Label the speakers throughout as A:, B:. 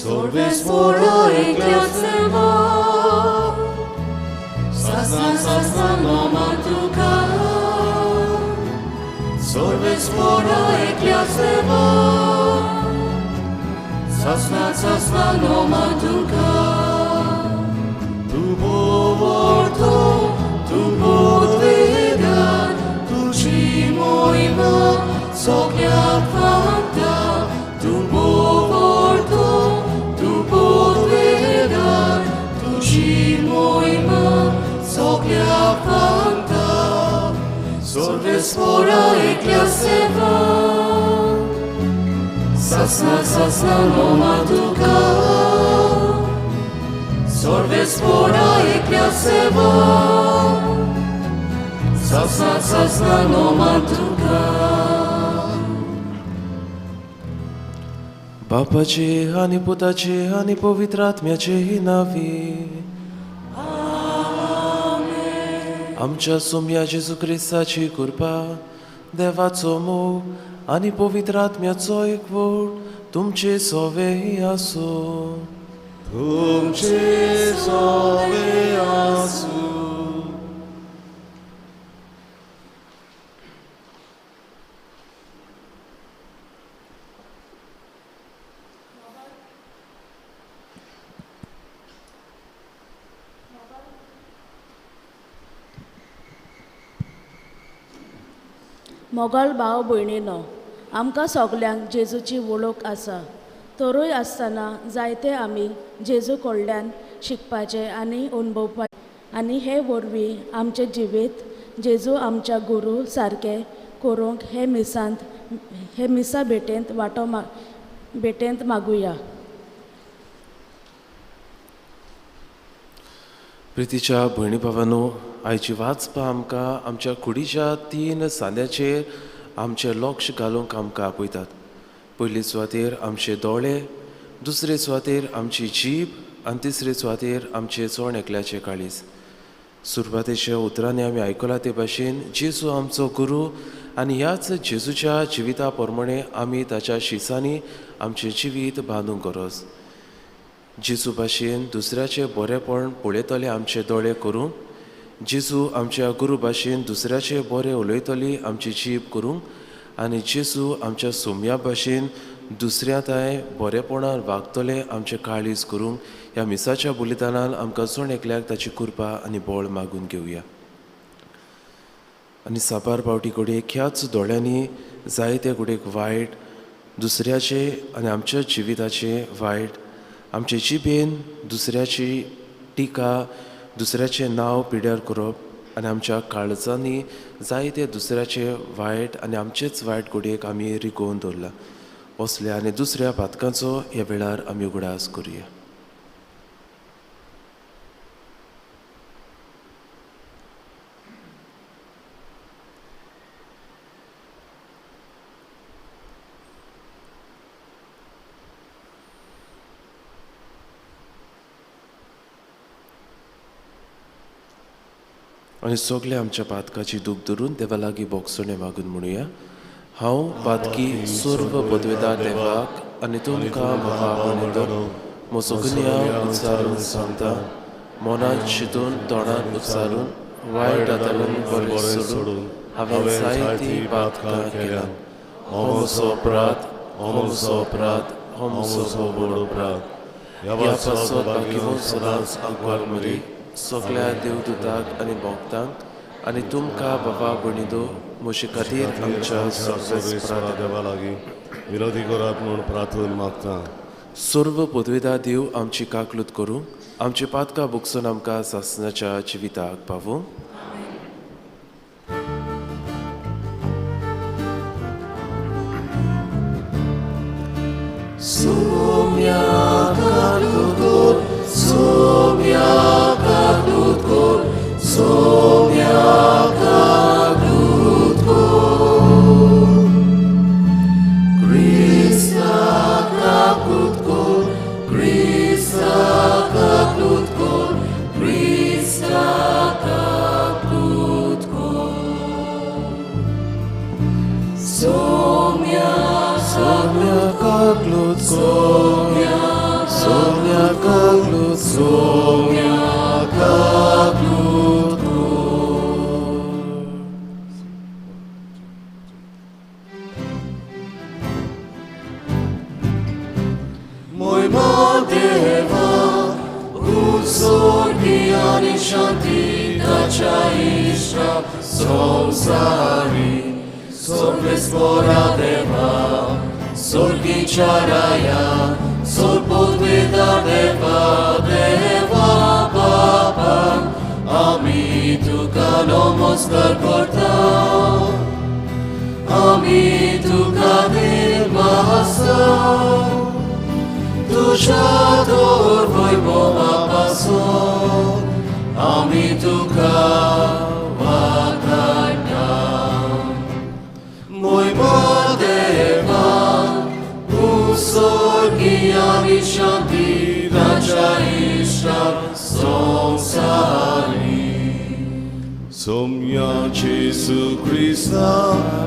A: Sorves foro ekliaseva, sasna nomatuka. Sorves foro ekliaseva, sasna nomatuka. Tu povorto, tu podvegan, tu cimoima, soklia fanta, tu povorto. Soklia fanta, sorves fora ekliaseva, sasna nomatuka. Sorves fora ekliaseva, sasna nomatuka.
B: बापाचे आणि पुताचे आणि पवित्र आत्म्याचेही नावी. आमच्या सोम्या जेजू ख्रिस्ताची कृपा, देवाचो मोग आणि पवित्र आत्म्याचो एकवट तुमचे सोवेही आसो.
C: तुमचे सोवे आसू.
D: मोगाळ भाव भयणीनो, आमकां सगल्यांक जेजूची वळख आसा. तरूय आसतना जायते आमी जेजू कडल्यान शिकपाचें आनी अणभवपाचें, आनी हे वरवीं आमचे जिवीत जेजू आमच्या गुरू सारकें करूंक हे मिसा भेटेंत मागुया.
B: प्रितीच्या भयणी भावांनो, आयची वाचपां आमकां आमच्या कुडीच्या 3 सांद्याचेर आमचें लक्ष घालूंक आमकां आपयतात. पयली सुवातेर आमचे दोळे, दुसरे सुवातेर आमची जीब आनी तिसरे सुवातेर आमचे चोण एकल्याचे काळीज. सुरवातेच्या उतरांनी आमी आयकलां ते भाशेन जेजू आमचो गुरू आनी ह्याच जेजूच्या जिविता प्रमाणे आमी ताच्या शिसांनी आमचें जिवीत बांदूंक गरज. जेजू भाशेन दुसऱ्याचें बरेंपण पळयतले आमचे दोळे करूंक, जेजू आमच्या गुरू भाशेन दुसऱ्याचें बरें उलयतली आमची जीब करूंक, आनी जेजू आमच्या सोम्या भाशेन दुसऱ्याताय बरेपणान वागतले आमचे काळीज करूंक ह्या मिसाच्या बलिदानान आमकां चोण एकल्याक ताची कृपा आनी बळ मागून घेवया. आनी साबार पावटी घडये ह्याच दोळ्यांनी जायते घडयेक वायट, दुसऱ्याचे आनी आमच्या जिविताचे वायट, आमचे जिबेन दुसऱ्याची टिका, दुसऱ्याचें नांव पिड्यार करप आनी आमच्या काळजांनी जायते दुसऱ्याचे वायट आनी आमचेच वायट घडयेक आमी रिकोवन दवरला. असल्या आनी दुसऱ्या पातकांचो ह्या वेळार आमी उगडास करुया. आनी सगळे आमच्या पातकाची दूख धरून देवा लागीं बोगसणे मागून म्हणुया. हांव पातकी सर्व पदवेदार देवाक आनी तुमकां म्हाका म्हणितो म्हजो गुन्यांव उच्चारून सांगता, मनांत चिंतून तोंडान उच्चारून वायट आतारून बरें सोडून हांवें जायतीं पातकां केल्यां. हो म्हजो अपराध, हो म्हजो अपराध, हो म्हजो व्हड अपराध. ह्या पासत बाकी सदांच आग्वाद मरी सगळ्या देवदूतांक आनी भक्तांक आनी तुमकां बाबा भणितो म्हजे खातीर आमच्या
C: देवा लागीं विरोधी करात म्हूण प्रार्थून मागता.
B: सर्व पदवेदार देव आमची काकलूत करूं, आमची पातकां भोगसून आमकां सासणाच्या जिविताक पावूं.
A: Soumia kaklutko, soumia kaklutko, soumia kaklutko. Krista kaklutko, Krista kaklutko, Krista kaklutko.
B: Somiaka klutko, Somiaka klutko, Somiaka klutko.
A: Mój Deva, Ursorgiani Shanti Dachaisha Samsari, Sorvespora Deva, Sorgicharaya, Sorpodveda Deva, Deva Baba, Ami tu namaskar kortam, Ami tu mahasam. Tuža dorvoj Boha pason, ami tuka vakadam. Moj Deva, Ursorgiani Shanti Dachaisha Samsari.
C: Somia Jesu Christa,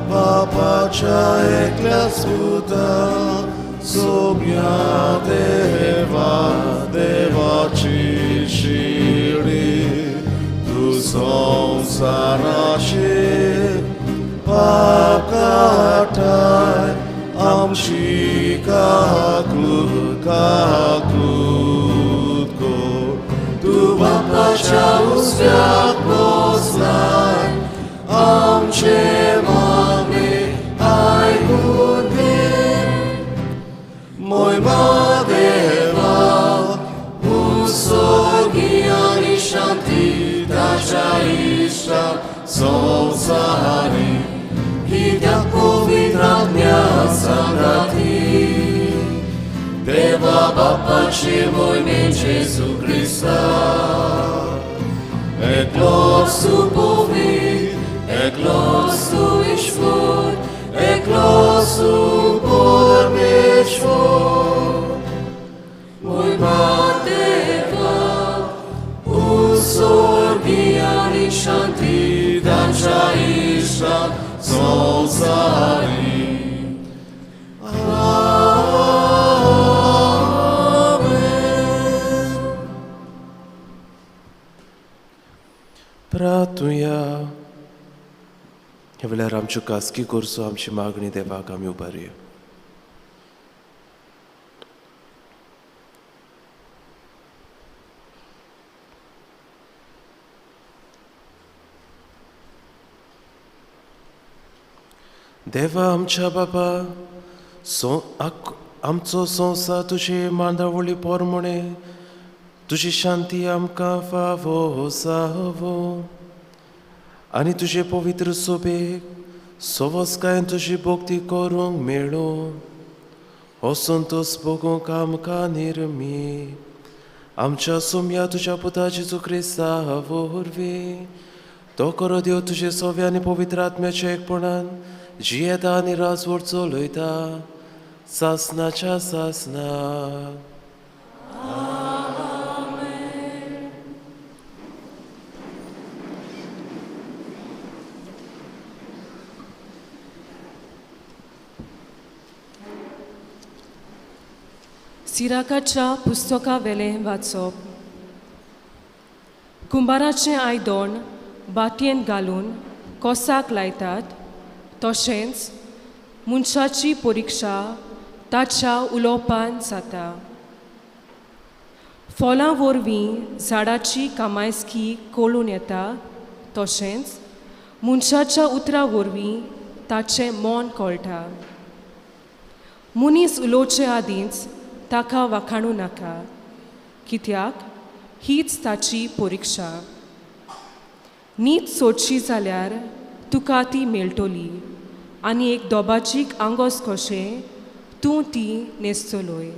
C: Papa Cha Eklasputa, Somia Deva, Deva Chishiri, Tu Samsarashe, Pakatai, Amshika Klutko, Tu
A: Papa Ciao Sviat Poznaj, Amče mame, aj budem. Moj Deva, Ursorgiani Shanti Dachaisha Samsari, Hidyakovi Dramya Sangati, Deva Bapa ce moj men Jesu Krista, Eklosu povit, Eklosu ishvot, Eklosu pormeshvot. Moj Deva, Ursorgiani Shanti Dachaisha Samsari.
B: प्रार्थूया हे वेळार आमच्यो कासकी करचो आमची मागणी देवाक आमी उबारया. देवा आमच्या बाबा, आमचो संवसार तुजे मांडावळी पोरमणे तुजी शांती आमकां फावो जावो आनी तुजे पवित्र सोबेक सवस्कायेन तुजी भोक्ती करूंक मेळो हो संतोष भोगूंक आमकां निर्मी आमच्या सोम्या तुज्या पुता जेजू क्रिस्ता वरवी तो करो देव तुजे सोव्या आनी पवित्र आत्म्याच्या एकपणान जियेता आनी राजवट चलयता सासनाच्या सासना.
E: सिराकाच्या पुस्तका वेले वाचप. कुंभाराचें आयदन बाटयेन घालून कोसाक लायतात तशेंच मनशाची परिक्षा ताच्या उलोवपान जाता. फळां वरवीं झाडाची कामायस्की कळून येता तशेंच मनशाच्या उतरां वरवीं ताचें मोन कळटा. मनीस उलोवचे आदींच ताका वाखाणू नाका कित्याक हीच ताची परिक्षा. नीत सोडची जाल्यार तुका ती मेळटली आनी एक दोबाचीक आंगोस कशें तूं ती न्हेसतलोय.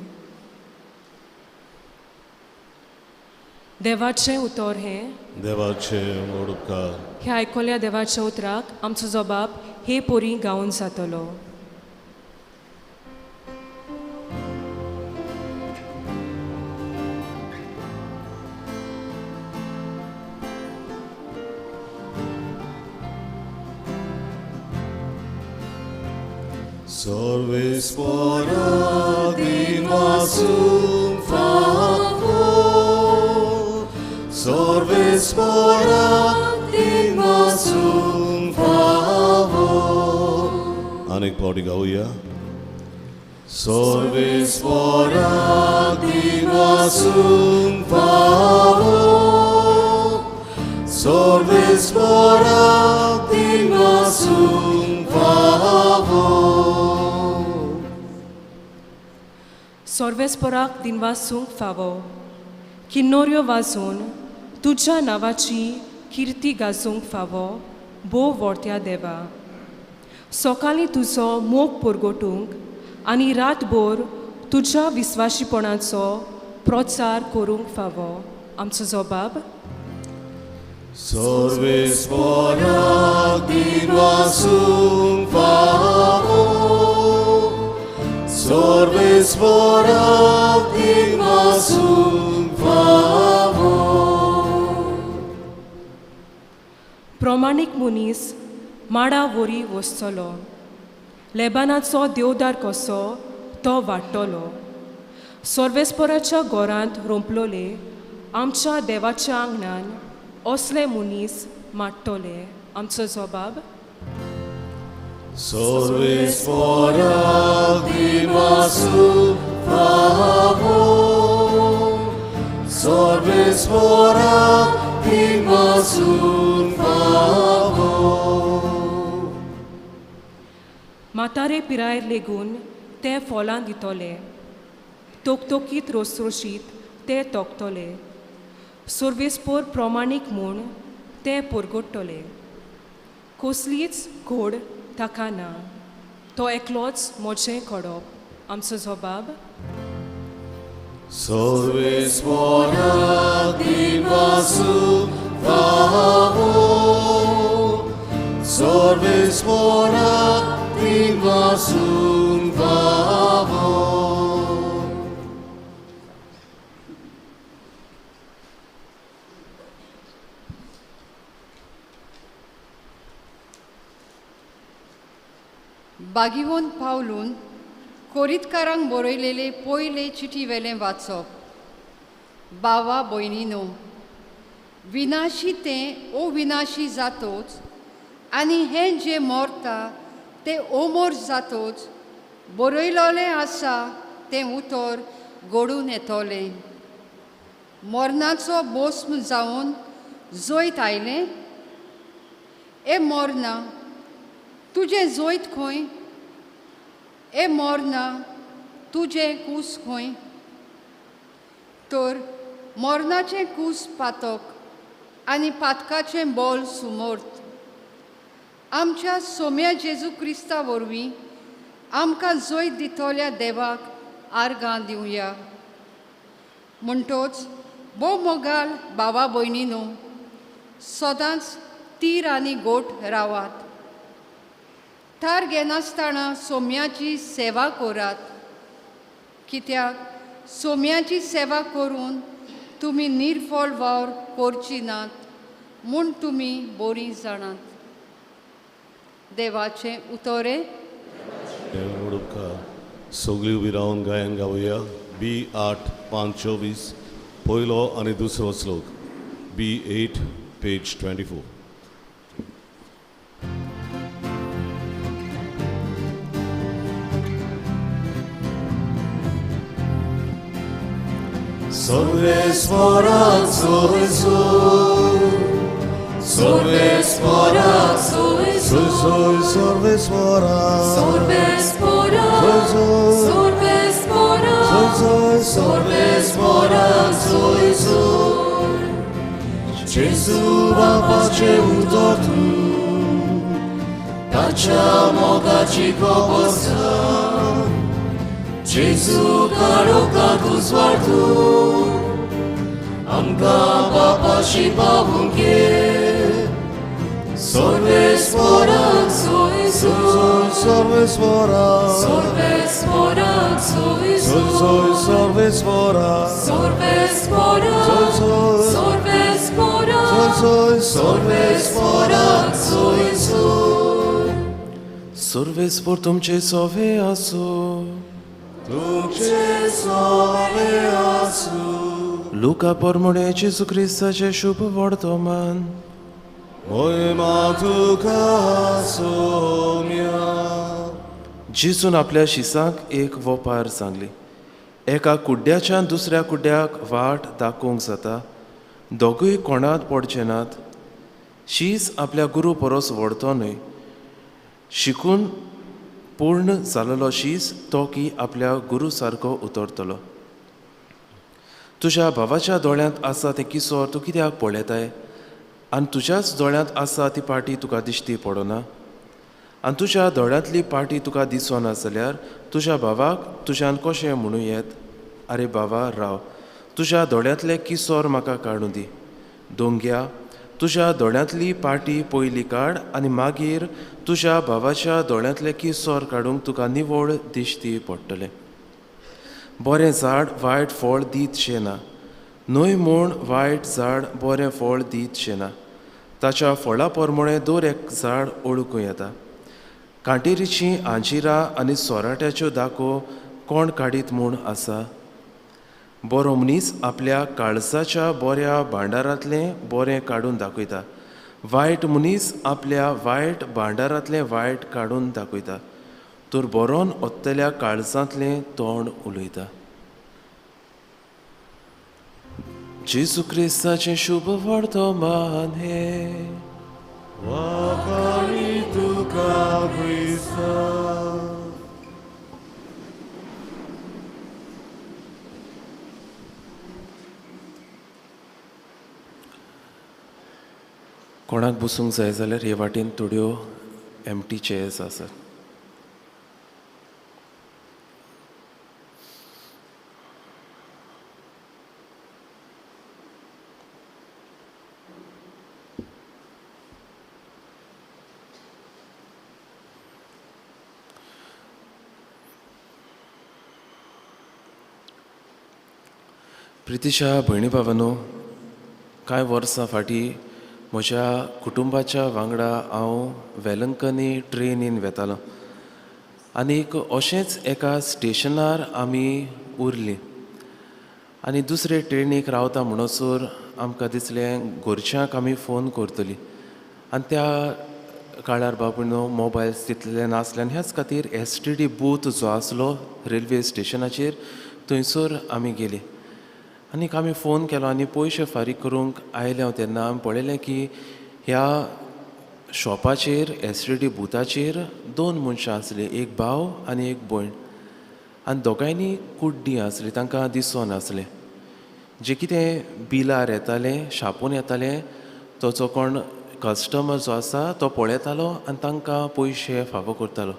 E: देवाचें उतर हें
C: देवाचे मोडुपकार.
E: हे आयकल्या देवाच्या उतराक आमचो जबाब हे पोरी गावन जातलो.
C: Sorbe spora din vasum favor, sorbe spora din vasum favor. अनेक पावटी गाऊया. Sorbe spora din vasum favor, sorbe spora din vasum favor.
E: Sorvesporak din vasung favo, kinnorio vasun, tuझ्या नावाची कीर्ती गाजूंक फावो, बो वर्त्या देवा. सकाळी तुजो मोग पुरगोटूंक आनी रातभर तुझ्या विस्वाशीपणाचो प्रचार करूंक फावो. आमचो जबाब
C: Sorbe spora din vasum favor, sorbe spora din vasum favor.
E: प्रमाणीक मनीस माडा वरी वचतलो, लेबानाचो देवदार कसो तो वाडटलो. सर्वेस्पराच्या गोरांत रोंपलोले आमच्या देवाच्या आंगणान असले मनीस माडटले. आमचो जबाब
C: Sorbe spora din vasum favor, sorbe spora din vasum favor.
E: म्हातारे पिरायेर लेगून ते फॉलां दितले, तोकतोकीत रोसरोशीत ते तोकतले. सर्वेस्पोर प्रमाणीक म्हूण ते परगडटले. कसलीच घोड ताका ना, तो एकलोच मोचें कडप. आमचो जबाब
C: Sorbe spora din vasum favor, sorbe spora din vasum favor.
F: बागीवोन पावलून कोरीतकारांक बरयलेले पयले चिटी वेलें वाचप. बावा भयणीनो, विनाशी तें अविनाशी जातोच आनी हें जें मरता तें अमर जातोच बरयलोलें आसा तें उतर घडून येतोलें. मरणाचो भस्म जावन जैत आयलें. ए मरणा, तुजें जैत खंय? ए मरणा, तुजें कूस खंय? तर मरणाचें कूस पातक आनी पातकाचें बोल सुमर्त. आमच्या सोम्या जेजू क्रिस्ता वरवीं आमकां जैत दितोल्या देवाक आर्गां दिवया. म्हणटोच बो मोगाल भावा भयणीनो, सदांच तीर आनी गोठ रावात. थार घेनासतना सोम्याची सेवा करात, कित्याक सोम्याची सेवा करून तुमी निर्फळ वावर करची नात म्हूण तुमी बरीं जाणात. देवाचें उतोरे.
C: सगळीं उबी रावन गायन गावया. B8-5-24 पयलो आनी दुसरो श्लोक. B8 page 24.
A: Sorvesporak soy soy, sorvesporak soy soy,
C: Sorbe spora,
A: sorvesporak soy soy. Gesù va pace utotu, taccia moga ci kobosa. Gesù caro cadu zwartu, amka papa și pavunche. Sorvesporak soy soy,
C: sorbe spora,
A: sorvesporak soy soy,
C: sorbe spora,
A: sorvesporak sorvesporak soy soy.
B: सर्वेस्पर तुमचे सोवे आसूं. Luca पोरमुडे जेजू क्रिस्ताचे शुभ वर्तमान. जेजून आपल्या शिसांक एक वोपार सांगली. एका कुड्ड्याच्यान दुसऱ्या कुड्ड्याक वाट दाखोवंक जाता. दोगूय कोणात पडचे नात. शीस आपल्या गुरू परोस व्हडतो न्हय. शिकून पूर्ण जालोलो शीस तो की आपल्या गुरू सारको उतरतलो. तुज्या भावाच्या दोळ्यांत आसा तें किसोर तूं कित्याक पळयताय आनी तुज्याच दोळ्यांत आसा ती पाटी तुका दिश्टी पडना. आनी तुज्या दोळ्यांतली पाटी तुका दिसना जाल्यार तुज्या भावाक तुज्यान कशें म्हणू येत, आरे बाबा राव, तुज्या दोळ्यांतले किसोर म्हाका काडूं दी. दोंग्या, तुज्या दोळ्यांतली पाटी पयली काड आनी मागीर तुज्या भावाच्या दोळ्यांतले किसोर काडूंक तुका निवळ दिश्टी पडटलें. बरें झाड वायट फळ दितशें ना, न्हय म्हूण वायट झाड बरें फळ दितशें ना. ताच्या फळा पोरमोणे दर एक झाड ओळखूं येता. कांटेरीचीं आंजिरां आनी सोराट्याच्यो दाखो कोण काडीत म्हूण आसा. बरो मनीस आपल्या काळजाच्या बऱ्या भांडारांतलें बरें काडून दाखयता. वायट मनीस आपल्या वायट भांडारांतलें वायट काडून दाखयता. तर बरोन ओत्तल्या काळजांतलें तोंड उलयता. जेजू क्रिस्ताचें शुभ वर्तमान हे. कोणाक बसूंक जाय जाल्यार हे वाटेन थोड्यो एम्प्टी चेअर्स आसात. प्रितीच्या भयणी भावांनो, कांय वर्सां फाटीं म्हज्या कुटुंबाच्या वांगडा हांव वेलंकनी ट्रेनीन वेतालो आनीक अशेंच एका स्टेशनार आमी उरलीं आनी दुसरे ट्रेनीक रावता म्हणसर आमकां दिसलें घरच्यांक आमी फोन करतलीं. आनी त्या काळार बाबूनो मोबायल्स तितले नासले आनी ह्याच खातीर STD बूथ जो आसलो रेल्वे स्टेशनाचेर थंयसर आमी गेलीं. आनीक आमी फोन केलो आनी पयशे फारीक करूंक आयले हांव तेन्ना आमी पळयलें की ह्या शॉपाचेर STD बुथाचेर 2 मनशां आसलीं, एक भाव आनी एक भयण. आनी दोगांयनी कुड्डीं आसलीं, तांकां दिसनासलें. जें कितें बिलार येतालें, छापून येतालें, तो जो कोण कस्टमर जो आसा तो पळयतालो आनी तांकां पयशे फावो करतालो.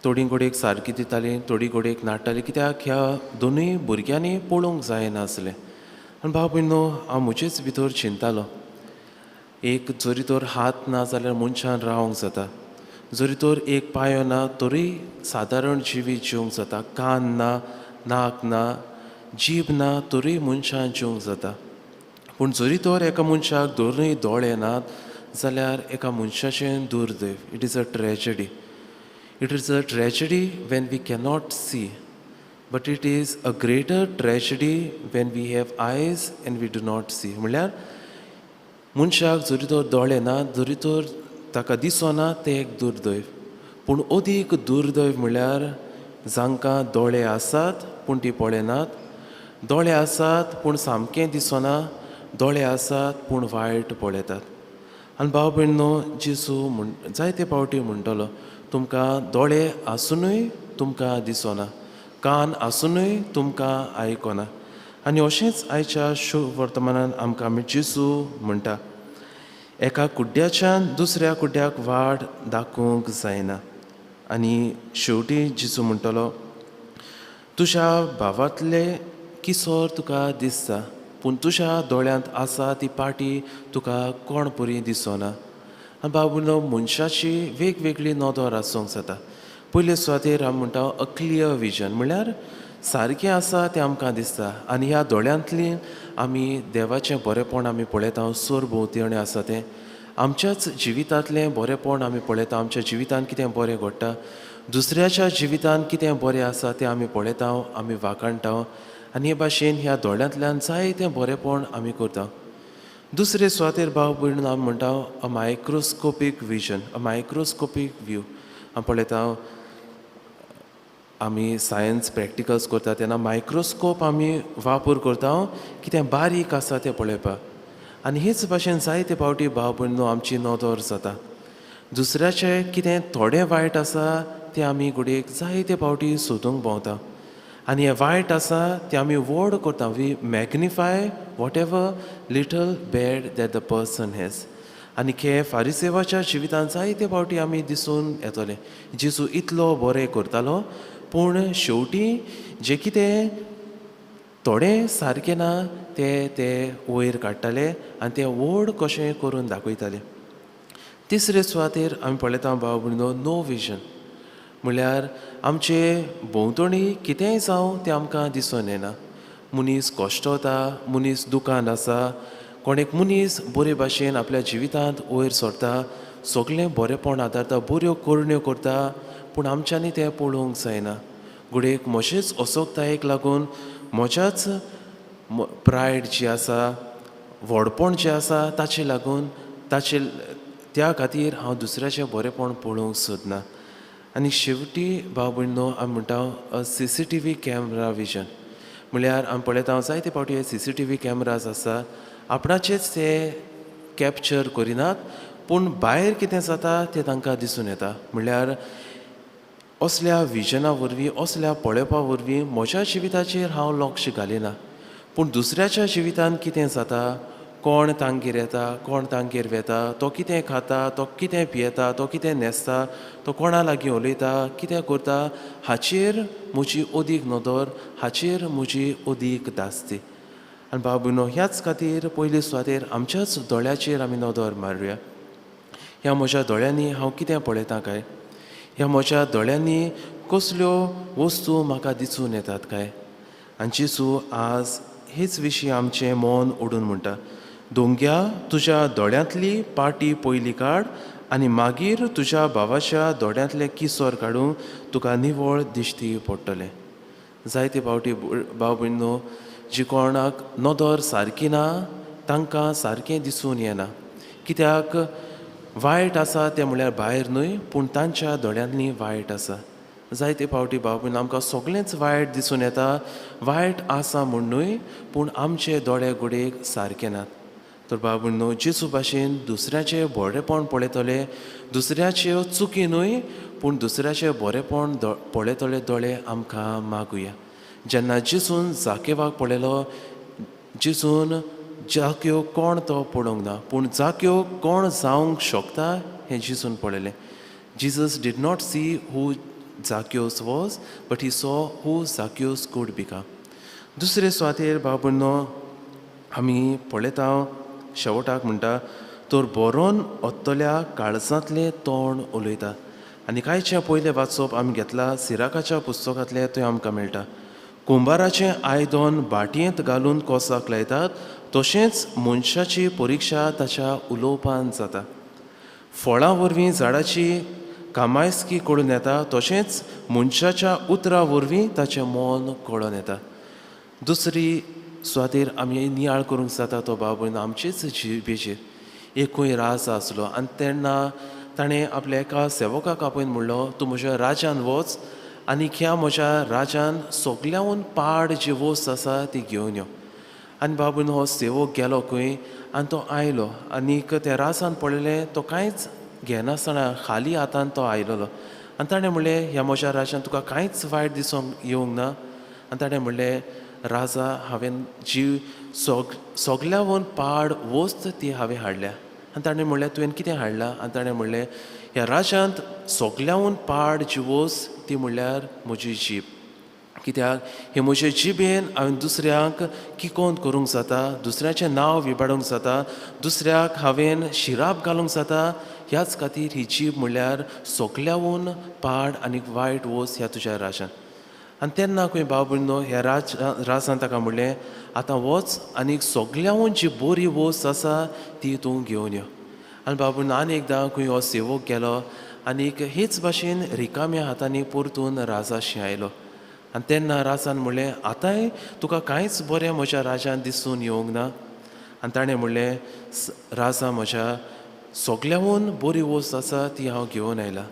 B: थोडीं गोडेक सारकी दितालीं, थोडीं गोडेक नाडटालीं, कित्याक ह्या दोनूय भुरग्यांनी पळोवंक जायनासलें. आनी भाव भयणो, हांव म्हजेच भितर चिंतालो, एक जरी तर हात ना जाल्यार मनशान रावंक जाता, जरी तर एक पांयो ना तरी सादारण जिवीत जिवंक जाता, कान ना, नाक ना, जीब ना तरी मनशान जिवंक जाता. पूण जरी तर एका मनशाक दोनूय दोळे नात जाल्यार एका मनशाचें दुर्दैव. It is a tragedy. It is a tragedy when we cannot see, but it is a greater tragedy when we have eyes and we do not see. म्हळ्यार मनशाक जरी तर दोळे ना, जरी तर ताका दिसना तें एक दुर्दैव. पूण अदीक दुर्दैव म्हळ्यार जांकां दोळे आसात पूण ती पळयनात, दोळे आसात पूण सामकें दिसना, दोळे आसात पूण वायट पळयतात. आनी भाव भयणो, जेजू जायते फावटी म्हणटलो, तुमकां दोळे आसुनूय तुमकां दिसना, कान आसुनूय तुमकां आयकना. आनी अशेंच आयच्या शुभ वर्तमानान आमकां जेजू म्हणटा, एका कुड्ड्याच्यान दुसऱ्या कुड्ड्याक वाट दाखोवंक जायना. आनी शेवटी जेजू म्हणटलो, तुज्या भावांतले किसोर तुका दिसता, पूण तुज्या दोळ्यांत आसा ती पाटी तुका कोण परी दिसना. आनी बाबूनो, मनशाची वेगवेगळी नदर आसूंक जाता. पयले सुवातेर आमी म्हणटा अ क्लियर विजन, म्हळ्यार सारकें आसा तें आमकां दिसता आनी ह्या दोळ्यांतली आमी देवाचें बरेंपण आमी पळयता, सरभोंवतणी आसा तें. आमच्याच जिवितांतलें बरेंपण आमी पळयता, आमच्या जिवितांत कितें बरें घडटा, दुसऱ्याच्या जिवितांत कितें बरें आसा तें आमी पळयता, आमी वाखाणटा आनी हे भाशेन ह्या दोळ्यांतल्यान जायतें बरेंपण आमी करता. दुसरे सुवातेर भाव भयण आमी म्हणटा अ मायक्रोस्कोपीक विजन, अ मायक्रोस्कोपीक व्यू. आमी पळयता आमी सायन्स प्रॅक्टिकल्स करता तेन्ना मायक्रोस्कोप आमी वापर करता कितें बारीक आसा तें पळयपाक. आनी हेच भाशेन जायते फावटी भाव भयण आमची नदर जाता. दुसऱ्याचें कितें थोडें वायट आसा तें आमी घडयेक जायते फावटी सोदूंक भोंवता आनी हें वायट आसा तें आमी व्हड करता. We magnify whatever little bad that the person has. आनी हे फारिसेवाच्या जिवितांत जायते फावटी आमी दिसून येतले जेजू इतलो बरें करतालो पूण शेवटी जें कितें थोडें सारकें ना ते वयर काडटाले आनी तें व्हड कशें करून दाखयताले. तिसरे सुवातेर आमी पळयता भाव भयणो नो विजन, म्हळ्यार आमचे भोंवतणी कितेंय जावं तें आमकां दिसून येना. मनीस कोश्टता, मनीस दुकान आसा, कोणेक मनीस बरे भाशेन आपल्या जिवितांत वयर सरता, सगळें बरेंपण आदारता, बऱ्यो करण्यो करता, पूण आमच्यांनी तें पळोवंक जायना. घडयेक म्हजेच असोगतायेक लागून म्हज्याच प्रायड जी आसा, व्हडपण जें आसा ताचे लागून त्या खातीर हांव दुसऱ्याचें बरेंपण पळोवंक सोदना. आनी शेवटी भाव भयणो आमी म्हणटा CCTV कॅमेरा विजन, म्हळ्यार आमी पळयता जायते फावटी हे CCTV कॅमेराज आसा आपणाचेच ते कॅप्चर करिनात पूण भायर कितें जाता तें तांकां दिसून येता. म्हळ्यार असल्या विजना वरवीं, असल्या पळोवपा वरवीं म्हज्या जिविताचेर हांव लक्ष घालिना पूण दुसऱ्याच्या जिवितांत कितें जाता, कोण तांगेर येता, कोण तांगेर वेता, तो कितें खाता, तो कितें पियेता, तो कितें न्हेसता, तो कोणा लागीं उलयता, कितें करता, हाचेर म्हजी ओदीक नदर, हाचेर म्हजी ओदीक दास्ती. आनी भाव भयणो ह्याच खातीर पयले सुवातेर आमच्याच दोळ्याचेर आमी नदर मारुया. ह्या म्हज्या दोळ्यांनी हांव कितें पळयतां काय, ह्या म्हज्या दोळ्यांनी कसल्यो वस्तू म्हाका दिसून येतात काय. आनी जेजू आज हेच विशीं आमचें मन ओडून म्हणटा, दोंग्या तुज्या दोळ्यांतली पाटी पयली काड आनी मागीर तुज्या भावाच्या दोळ्यांतले किसोर काडूंक तुका निवळ दिश्टी पडटलें. जायते फावटी भाव भयणो जी कोणाक नदर सारकी ना तांकां सारकें दिसून येना, कित्याक वायट आसा तें म्हळ्यार भायर न्हय पूण तांच्या दोळ्यांतली वायट आसा. जायते फावटी भाव भयण आमकां सगळेंच वायट दिसून येता, वायट आसा म्हूण न्हय पूण आमचे दोळे घडयेक सारके नात. तर भाव भयणो जेजू भाशेन दुसऱ्याचें बरेंपण पळयतले, दुसऱ्याच्यो चुकी न्हय पूण दुसऱ्याचें बरेंपण पळयतले दोळे आमकां मागुया. जेन्ना जेजून जाकेवाक पळयलो, जेजून जाक्यो कोण तो पळोवंक ना पूण जाक्यो कोण जावंक शकता हें जेजून पळयलें. Jesus did not see who Zacchaeus was, but he saw who Zacchaeus could become. दुसरे सुवातेर भाव भयणो आमी पळयता शेवटाक म्हणटा तर बरोवन ओत्तल्या काळजांतलें तोंड उलयता. आनी कांयच्या पयले वाचप आमी घेतला सिराकाच्या पुस्तकांतलें थंय आमकां मेळटा, कुंभाराचें आयदन बाटयेंत घालून कोसाक लायतात तशेंच मनशाची परिक्षा ताच्या उलोवपान जाता. फळां वरवीं झाडाची कामायस्की कळून येता तशेंच मनशाच्या उतरां वरवीं ताचें मन कळून येता. दुसरी सुवातेर आमी नियाळ करूंक जाता तो भाव भयण आमचेच जिबेचेर एकूय राज आसलो आनी तेन्ना ताणें आपल्या एका सेवकाक आपयन म्हणलो तूं म्हज्या राज्यान वच आनी ह्या म्हज्या राज्यान सगळ्याहून पाड जी वस्त आसा ती घेवन यो. आनी भाव भयण हो सेवक गेलो खंय आनी तो आयलो आनीक त्या रासान पळयलें तो कांयच घेनासतना खाली हातान तो आयलोलो आनी ताणें म्हणलें ह्या म्हज्या राज्यान तुका कांयच वायट दिसूंक येवंक ना. आनी ताणें म्हणलें राजा हांवें जी सगळ्याहून पाड वस्त ती हांवें हाडल्या. आनी ताणें म्हणलें तुवें कितें हाडलां. आनी ताणें म्हणलें ह्या राज्यांत सगळ्याहून पाड जी वस्त ती म्हणल्यार म्हजी जीब, कित्याक हे म्हजे जिबेन हांवें दुसऱ्यांक किकोन करूंक जाता, दुसऱ्याचें नांव विबाडूंक जाता, दुसऱ्याक हांवें शिराप घालूंक जाता. ह्याच खातीर ही जीब म्हणल्यार सगळ्याहून पाड आनी वायट वस्त ह्या तुज्या राज्यान. आनी तेन्ना खंय भाव भयणो ह्या राजान ताका म्हणलें आतां वच आनी सगळ्याहून जी बरी वस्त आसा ती तूं घेवन यो. आनी बाबून आनी एकदां खंय हो सेवक गेलो आनीक हेच भाशेन रिकाम्या हातांनी परतून राजाशी आयलो आनी तेन्ना राजान म्हणलें आतांय तुका कांयच बरें म्हज्या राजान दिसून येवंक ना आनी ताणें म्हणलें राजा म्हज्या सगल्याहून बरी वस्त आसा ती हांव घेवन आयलां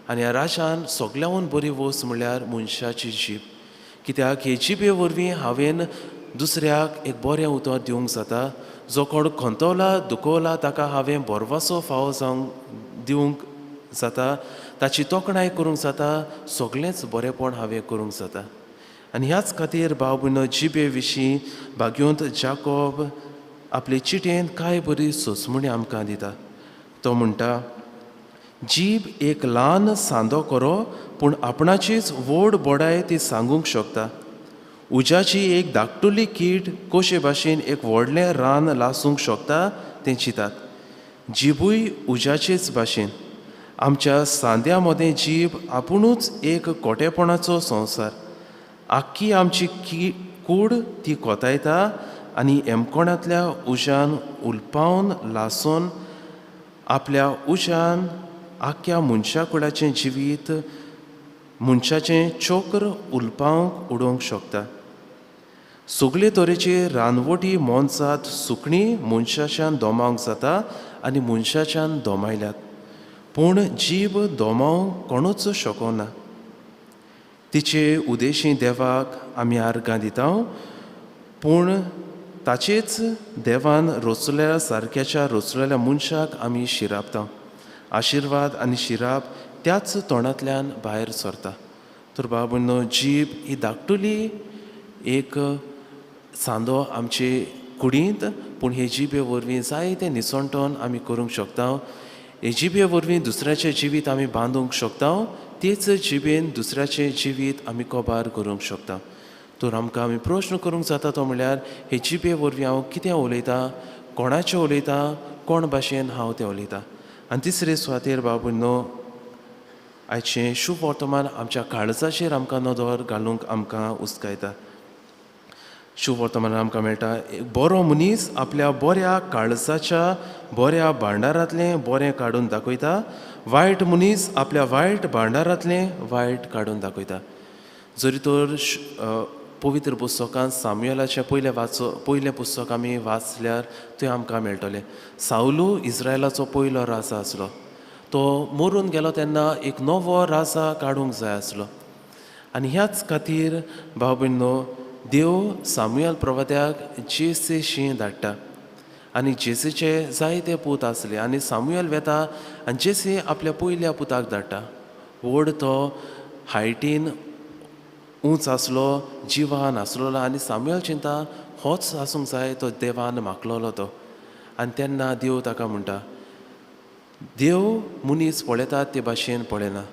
B: आनी ह्या राजान सगल्याहून बरी वस्त म्हणल्यार मनशाची जीब कित्याक हे जिबे वरवीं हांवें दुसऱ्याक एक बरें उतर दिवंक जाता जो कोण खंतवला दुखवला ताका हांवें बरवासो फावो जावंक दिवंक जाता ताची तोखणाय करूंक जाता सगळेंच बरेंपण हांवें करूंक जाता आनी ह्याच खातीर भाव भयणो जिबे विशीं भाग्योंत जाकोब आपले चिटेन कांय बरी सोंसमणी आमकां दिता तो म्हणटा जीब एक ल्हान सांदो करो पूण आपणाचीच व्हड बोडाय ती सांगूंक शकता उज्याची एक धाकटुली कीड कशे भाशेन एक व्हडलें रान लासूंक शकता तें चिंतात जिबूय उज्याचेच भाशेन आमच्या सांद्या मदें जीब आपुणूच एक कोटेपणाचो संवसार आख्खी आमची कूड ती कोतायता आनी एमकोणांतल्या उज्यान उलपावन लासून आपल्या उज्यान आख्ख्या मनशा कुळाचें जिवीत मनशाचें चोक्र उलपावंक उडोवंक शकता सगळे तरेची रानवटी मोनजात सुकणी मनशाच्यान दोमावंक जाता आनी मनशाच्यान दोमायल्यात पूण जीब दोमावंक कोणूच शकना तिचे उदेशी देवाक आमी आर्गां दिता पूण ताचेच देवान रचलेल्या सारक्याच्या रचलेल्या मनशाक आमी शिरापता आशिर्वाद आनी शिराप त्याच तोंडांतल्यान भायर सरता तर बाबूनो जीब ही धाकटुली एक सांदो आमचे कुडींत पूण हे जिबे वरवीं जायते निसणटोन आमी करूंक शकता हे जिबे वरवीं दुसऱ्याचें जिवीत आमी बांदूंक शकता तेच जिबेन दुसऱ्याचें जिवीत आमी कोबार करूंक शकता तर आमकां आमी प्रश्न करूंक जाता तो म्हणल्यार हे जिबे वरवीं हांव कितें उलयतां कोणाचें उलयतां कोण भाशेन हांव तें उलयतां आनी तिसरे सुवातेर बाबूनो आयचें शुभ वर्तमान आमच्या काळजाचेर आमकां नदर घालूंक आमकां उस्कायता शुभ वर्तमान आमकां मेळटा एक बरो मनीस आपल्या बऱ्या काळजाच्या बऱ्या भांडारांतलें बरें काडून दाखयता वायट मनीस आपल्या वायट भांडारांतलें वायट काडून दाखयता जरी तर पवित्र पुस्तकांत सामुएलाचें पयलें पुस्तक आमी वाचल्यार थंय आमकां मेळटलें सावलू इस्रायलाचो पयलो राजा आसलो तो मरून गेलो तेन्ना एक नवो राजा काडूंक जाय आसलो आनी ह्याच खातीर भाव भयणो देव सामुएल प्रवद्याक जेसेशी धाडटा आनी जेसेचे जायते पूत आसले आनी सामुएल वेता आनी जेसे आपल्या पयल्या पुताक धाडटा व्हड तो हायटीन उंच आसलो जिवान आसलोलो आनी सामुएल चिंता होच आसूंक जाय तो देवान मागलोलो तो आनी तेन्ना देव ताका म्हणटा देव मनीस पळयतात ते भाशेन पळयना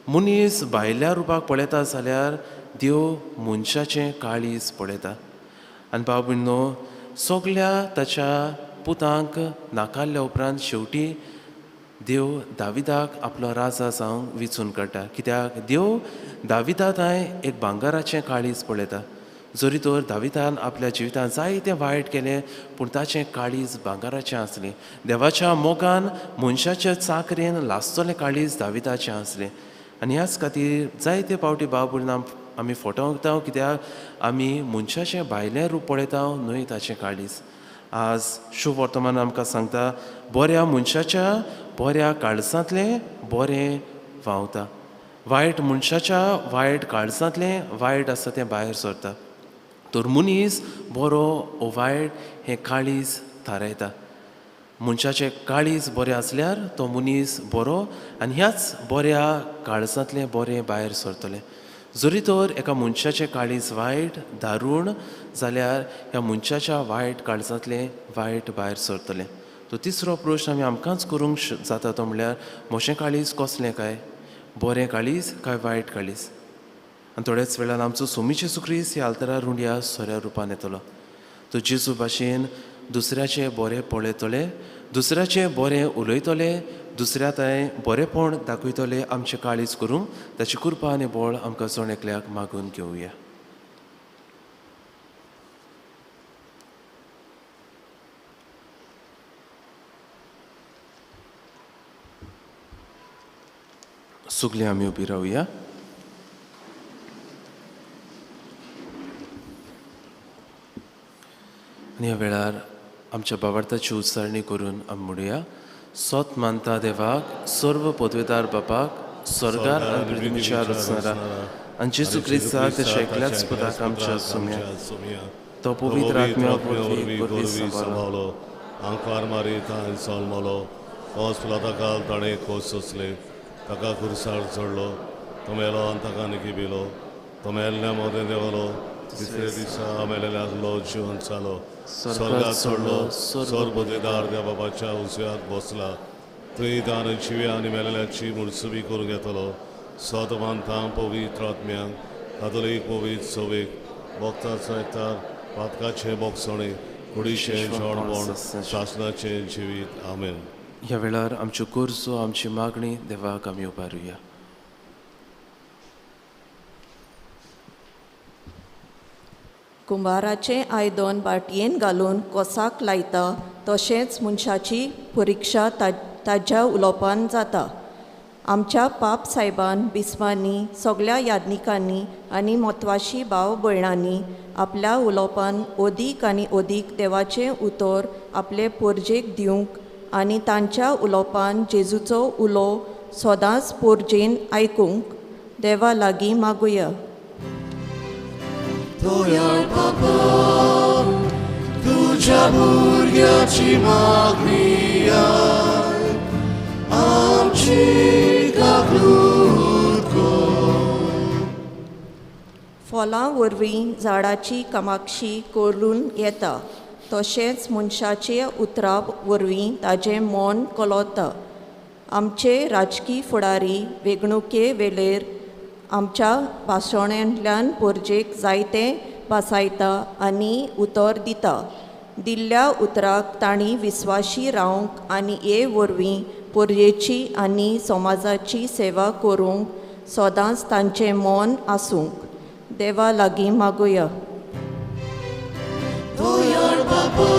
B: मनीस भायल्या रुपाक पळयता जाल्यार देव मनशाचें काळीज पळयता आनी भाव भयणो सगल्या ताच्या पुतांक नाकारल्या उपरांत शेवटी देव दाविदाक आपलो राजा जावंक विचून काडटा कित्याक देव दाविदा थंय एक भांगाराचें काळीज पळयता जरी तर दाविदान आपल्या जिवितांत जायतें वायट केलें पूण ताचें काळीज भांगाराचें आसलें देवाच्या मोगान मनशाच्या चाकरेन लासतलें काळीज दाविदाचें आसलें आनी ह्याच खातीर जायते फावटी भाव भयण आमी फटोवता कित्याक आमी मनशाचें भायलें रूप पळयता न्हय ताचें काळीज आज शुभ वर्तमान आमकां सांगता बऱ्या मनशाच्या बऱ्या काळजांतलें बरें व्हांवता वायट मनशाच्या वायट काळजांतलें वायट आसा तें भायर सरता तर मनीस बरो ओ वायट हें काळीज थारायता मनशाचें काळीज बरें आसल्यार तो मनीस बरो आनी ह्याच बऱ्या काळजांतलें बरें भायर सरतलें जरी तर एका मनशाचें काळीज वायट दारूण जाल्यार ह्या मनशाच्या वायट काळजांतलें वायट भायर सरतलें तो तिसरो प्रश्न आमी आमकांच करूंक जाता तो म्हणल्यार म्हजें काळीज कसलें काय बरें काळीज काय वायट काळीज आनी थोड्याच वेळान आमचो सोमी जेजू ख्रिस्त ह्या आल्तारार रुंड्या सोऱ्या रुपान येतलो तो जेजू भाशेन दुसऱ्याचें बरें पळयतले दुसऱ्याचें बरें उलयतले दुसऱ्या थंय बरेंपण दाखयतले आमचें काळीज करूंक ताची कृपा आनी बळ आमकां जण एकल्याक मागून घेवया सगळीं आमी उबी रावया. आनी ह्या वेळार आमच्या बाबार्थाची उच्चारणी करून आमी म्हणुया. सोत मानता देवाक, सर्व पदवेदार बापाक, स्वर्गार आनी पृथ्वीच्या रचणारा आनी जेजू क्रिस्ताक तेच्या एकल्याच पुताक आमच्या सुम्या तो पवित्र आत्म्या वरवीं सांबाळलो.
C: आंकार मारी ताणें सोलमलो. कोस फुलाता काल ताणें कोस सोंसले. ताका खुर्सार चडलो. तो मेलो आनी ताका निखिबिलो. तो मेल्ल्या मोदें देंवलो. तिसरे दिसा मेलेल्लो जिवन जालो. स्वर्गात चडलो. स्वर्ग पदवेदार देवा बाबाच्या उजव्याक बसला. थंय ताणें जिव्या आनी मेलेल्यांची मुडसुबी करून घेतलो. सोत मानता पवित्र आत्म्यांक, कातोलीक पवित्र सवेक, भक्तांचो एकठार, पातकाचें बोगसणें, कुडीचें जोडपण, शासनाचें जिवीत. आमेन.
B: ह्या वेळार आमच्यो गरजो आमची मागणी देवाक आमी उबारुया.
G: कुंभाराचें आयदन बाटयेन घालून कोसाक लायता तशेंच मनशाची परिक्षा ताज्या उलोवपान जाता. आमच्या पाप सायबान बिस्वांनी सगळ्या याज्ञिकांनी आनी म्हत्वाची भाव भयणांनी आपल्या उलोवपान ओदीक आनी ओदीक देवाचें उतर आपले पोरजेक दिवंक आनी तांच्या उलोवपान जेजूचो उलो सदांच पोरजेन आयकूंक देवा लागीं मागुया.
A: दोयाळ बाबा, तुझ्या भुरग्याची मागणी आय, आमची गागलूत कर.
G: फॉलां वरवीं झाडाची कामाक्षी करून येता तशेंच मनशाचे उतरा वरवीं ताजें मन कलोता. आमचे राजकी फुडारी वेगणुके वेळेर आमच्या भाशणांतल्यान पोरजेक जायते भासायता आनी उतर दिता. दिल्ल्या उतराक तांणी विस्वाशी रावंक आनी हे वरवीं पोरजेची आनी समाजाची सेवा करूंक सदांच तांचें मन आसूंक देवा लागीं मागुया.
A: दोयाळ बाबा,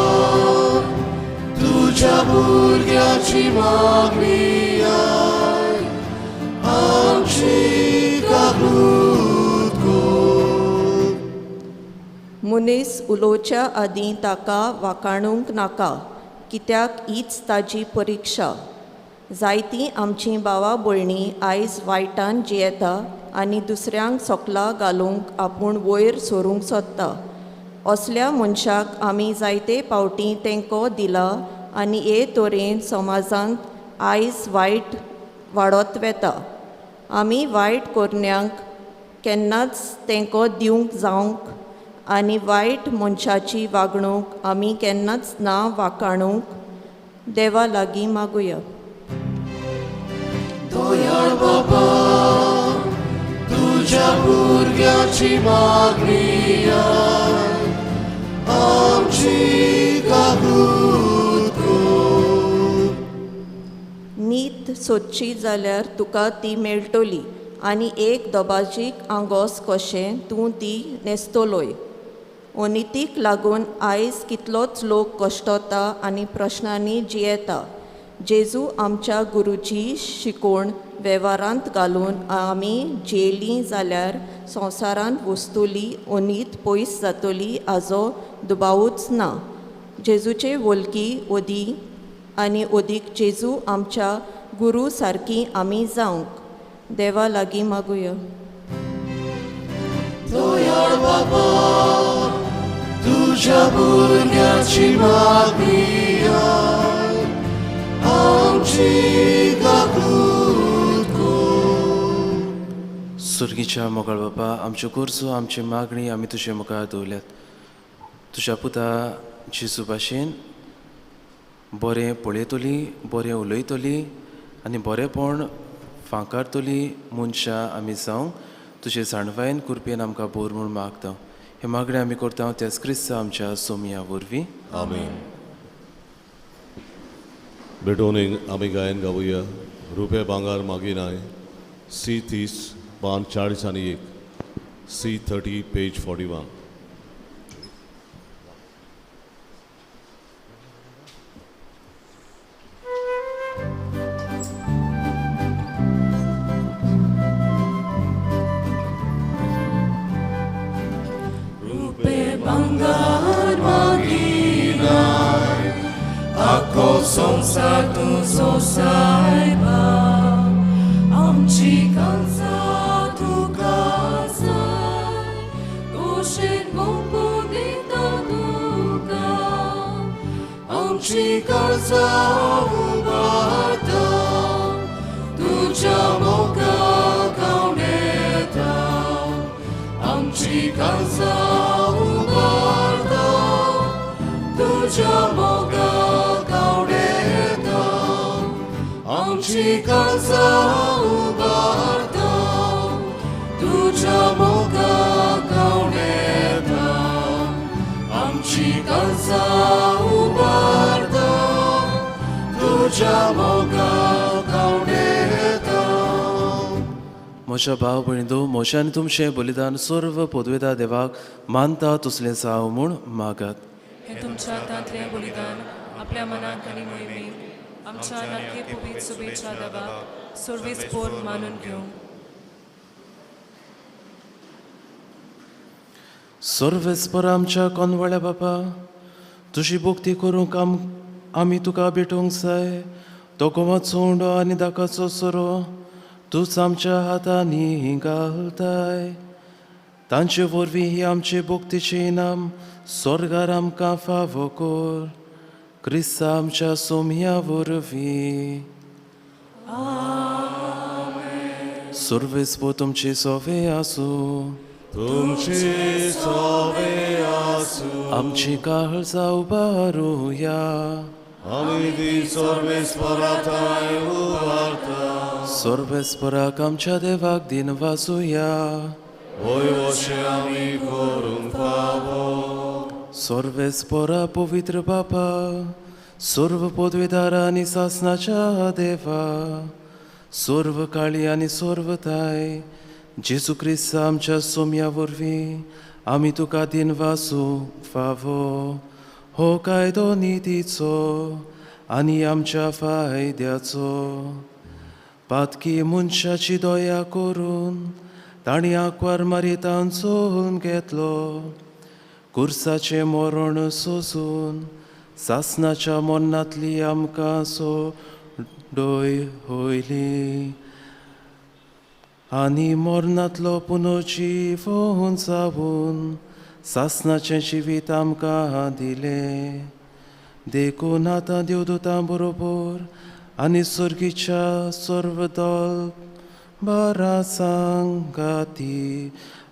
A: तुझ्या भुरग्याची मागणी आय, आमची गागलूत कर.
G: मनीस उलोवच्या आदीं ताका वाखाणूंक नाका, कित्याक हीच ताजी परिक्षा. जायतीं आमचीं भावां भयणीं आयज वायटान जियेता आनी दुसऱ्यांक सोकला घालूंक आपूण वयर सरूंक सोदता. असल्या मनशाक आमी जायते फावटीं तेंको दिला आनी हे तरेन समाजांत आयज वायट वाडत वेता. आमी वायट करण्यांक केन्नाच तेंको दिवंक जावंक आनी वायट मनशाची वागणूक आमी केन्नाच ना वाखाणूंक देवा लागीं मागुया.
A: दोयाळ बाबा, तुझ्या भुरग्याची मागणी आय, आमची गागलूत कर.
G: नीत सोदची जाल्यार तुका ती मेळटली आनी एक दोबाजीक आंगोस कशें तूं ती न्हेसतलोय. अनितीक लागून आयज कितलोच लोक कश्टता आनी प्रश्नांनी जियेता. जेजू आमच्या गुरूची शिकवण वेव्हारांत घालून आमी जेलीं जाल्यार संवसारांत वस्तुली अनीत पयस जातली हाजो दुबावूच ना. जेजूचे वल्की ओदी आनी ओदीक जेजू आमच्या गुरू सारकी आमी जावंक देवा लागीं मागुया.
A: दोयाळ बाबा, तुझ्या भुरग्याची मागणी आय, आमची गागलूत कर.
B: सुर्गीच्या मोगाळ बाबा, आमच्यो गरजो आमची मागणी आमी तुजे मुखार दवरल्यात. तुज्या पुता जेजू भाशेन बरें पळयतली, बरें उलयतली आनी बरेंपण फांकारतली मनशां आमी जावं तुजे जाणवायेन कृपेन आमकां बोर म्हूण मागता. हे मागणी आमी करता त्याच क्रिस्त आमच्या सोमया वरवीं.
C: आमेन. बेटोनींग आमी गायन गावुया. रुपये भांगार मागिनाय. C30 पान 40 आनी 1. C30 page 41.
A: संसार तुझो सायबा आमची काळजां तुका जाय कुशीन मोपून दिता तुका आमची काळजां उबारता तुज्या मोगाक हांव येता आमची काळजां उबारता तुज्या मोगाक हांव येता आमची काळजां उबारता तुज्या मोगाक हांव येता आमची काळजां उबारता तुज्या मोगाक हांव येता.
B: म्हज्या भाव भयणींनो, मोशान तुमचें बलिदान सर्व पोदवेदा देवाक मानता तसलें जावं म्हूण मागात.
E: हे तुमच्या हातांतलें बलिदान आपल्या मनाक आनी मोहिमेक आमच्या नाटके पुबीत शुभेच्छा देवाक सर्वेस्पोर मानून घेवंक.
B: सर्वेस्पर आमच्या कोनवळ्या बापा, तुजी भक्ती करूंक आमी तुका भेटूंक जाय. तो गोमाचो उंडो आनी दाकाचो सोरो तूंच आमच्या हातांनी घालताय. तांचे वरवीं ही आमचे भक्तीचें इनाम स्वर्गार आमकां फावो कर. क्रिस्ता आमच्या सोम्या वरवीं. सर्वेस्पर तुमचे सोवे आसूं.
C: तुमची सोवे आसूं.
B: आमची काळजां उबारुया.
C: आमी ती सर्वेस्पराताय उबारता.
B: सर्वेस्पराक आमच्या देवाक दिन वाजुया.
C: होय अशें आमी करूंक फावो.
B: सर्वेस्परा पवित्र बापा, सर्व पदवेदारा आनी सासणाच्या देवा, सर्व काळी आनी सर्व ताय, जेजू क्रिस्त आमच्या सोम्या वरवीं आमी तुका दिन वासूंक फावो. हो कायदो नितीचो आनी आमच्या फायद्याचो. पातकी मनशाची दया करून ताणी आंकवार मारी तांचोन घेतलो. कुर्साचें मरण सोसून सासणाच्या मरणांतली आमकां सोडोय होयली आनी मरणांतलो पुनर्जीवन जावून सासणाचें जिवीत आमकां दिलें. देखून आतां देवदूतां बरोबर आनी सर्गीच्या सर्व दल बरा सांगाती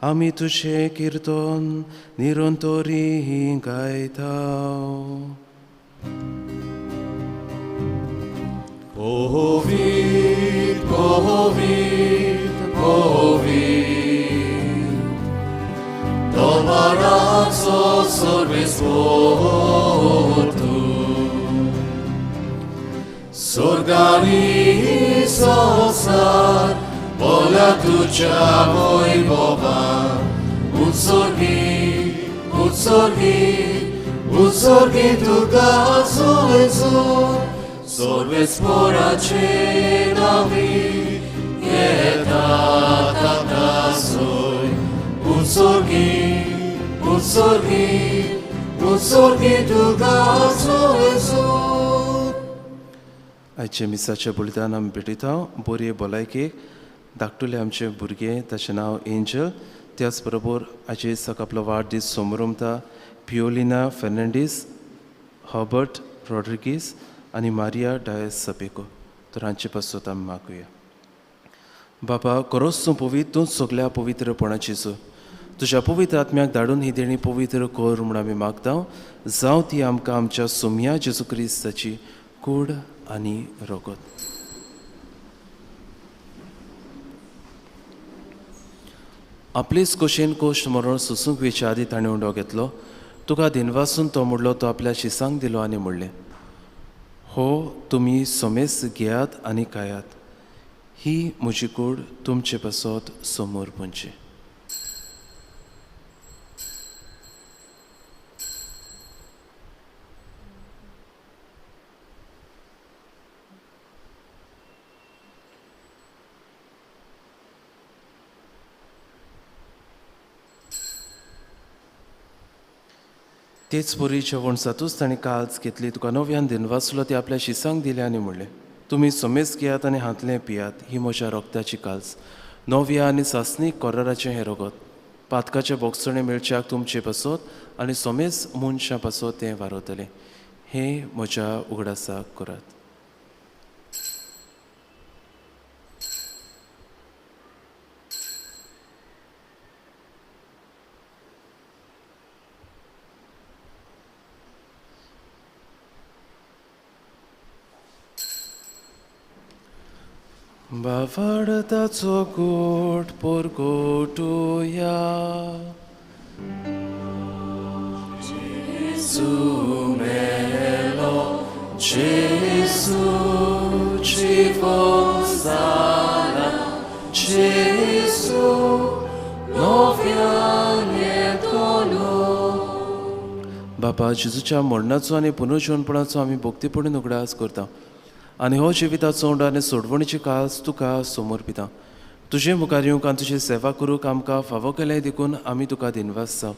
B: आमी तुजें किर्तन निरंतरी गायता.
A: Povit, povit, povit, do barazo sorvesportu, sorgani sosar, vola tuccia voi bova, utsorgi tu caso esor, sorvesporace navi, eta tasoi, utsorgi tu caso esor.
B: आयचे मिसाचे बलिदान आमी भेटयता. बरे भलायकेक धाकटुले आमचे भुरगे, ताचें नांव एंजल. त्याच बरोबर आयचे दिसाक आपलो वाडदीस सोमरमता पियोलिना फेर्नांडीस, हॉबर्ट रॉड्रिगीस आनी मारिया डायस सपेको. तर हांचे पासत आमी मागुया. बाबा, खरोच तूं पवित्र, तूं सगल्या पवित्रपणाची सो. तुज्या पवित्र आत्म्याक धाडून ही देणी पवित्र कर म्हूण आमी मागता. जावं ती आमकां आमच्या सोम्या जेजू क्रिस्ताची कूड आनी रगत. आपलीच कोशेन कोश्ट मरण सुसूंक वेचे आदी ताणें उंडो घेतलो. तुका दिनवासून तो म्हणलो, तो आपल्या शिसांक दिलो आनी म्हणलें, हो तुमी सोमेस घेयात आनी खायात. ही म्हजी कूड तुमचे पासत समोर पोंचे. तेच बरी जेवणसातूच ताणें काळज घेतली तुका नव्यान दिनवासलो ती आपल्या शिसांक दिले आनी म्हणलें तुमी समेज घेयात आनी हातलें पियात ही म्हज्या रोगताची काळज नव्या आनी सासणीक कोराराचें हें रगत पातकाचे बोगसणे मेळच्याक तुमचे बसत आनी समेज मनशां पासत तें वारवतलें हें म्हज्या उगडासाक करात बावाडताचो गोट पोरगोटुया Jesu melo Jesu dziwo zala Jesu nowianie tolo बापा जेजूच्या मरणाचो आनी पुनर्जीवनपणाचो आमी भक्तीपणून उगडास करता आनी हो जिविताचो ओंडो आनी सोडवणीची काळज तुका समर्पिता तुजे मुखार येवंक आनी तुजी सेवा करूंक आमकां फावो केलें देखून आमी तुका दिनवास जाव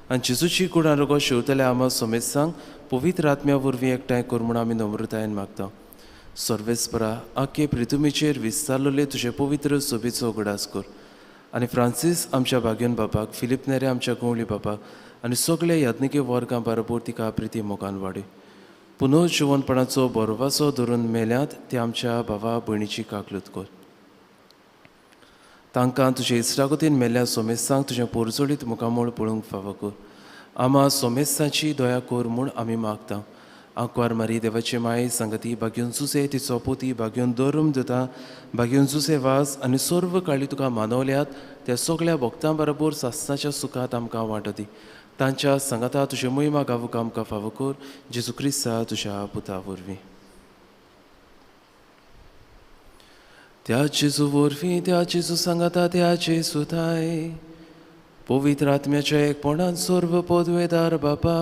B: आनी जेजूची कुडा रगो शेवतले आमा समेस्तांक पवित्र आत्म्या वरवीं एकठांय कर म्हूण आमी नम्रतायेन मागता सर्वेस्परा आख्खे पृथ्वीचेर विस्तारलेले तुजे पवित्र सोबीचो उगडास कर आनी फ्रांसीस आमच्या भाग्यन बापाक फिलीप नेरे आमच्या गवळी बापाक आनी सगळे यात्निके वर्गां बरोबर तिका प्रिती मोगान वाडय पुनर्जीवनपणाचो बरोवासो धरून मेल्यांत ते आमच्या भावा भयणीची काकलूत कर तांकां तुजे इश्टागतीन मेल्ल्या सोमेस्तांक तुजें पोरजोळीत मुखामोळ पळोवंक फावो कर आमा सोमेस्तांची दया कर म्हूण आमी मागता आंकवार मारी देवाची माय संगती भाग्यून सुसे तिचो पोती भाग्यून दोरम दिता भाग्यून सुसे वास आनी सर्व काळी तुका मानवल्यात त्या सगळ्या भक्तां बरोबर सासणाच्या सुखात आमकां वांटो तांच्या संगता तुजे मोहिमा गावूक आमकां फावो कर जेजू क्रिस्ता तुज्या पुता वरवीं त्या जेजू वरवीं त्या जेजू सांगाता त्या जेजू थाय पवित्र आत्म्याच्या एकपणान सर्व पदवेदार बापा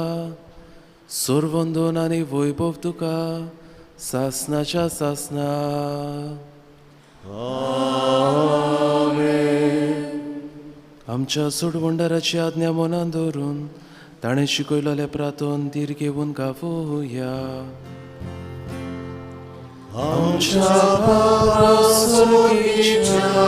B: सर्वंदोन आनी वैभव तुका सासणाच्या सासना आमच्या सोडवंडाराची आज्ञा मनान दवरून ताणें शिकयलोले प्रार्थन धीर घेवन गावुया आमच्या बाबा स्वर्गीच्या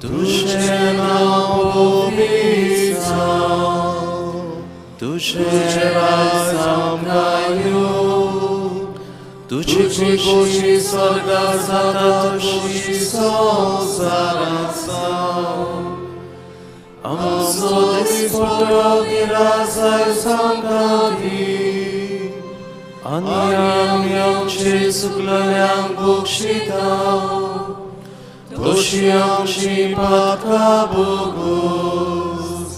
B: तुझें नांव पवित्र जावं तुझें राज आमकां येवं तुझी खुशी स्वर्गांत जाता तशी संवसारांत जावं आमचो दिसपट्टो गिरास आयज आमकां दी आनी आमी आमचे चुकलेल्यांक बक्षिता तशी आमची पातकां बोगूस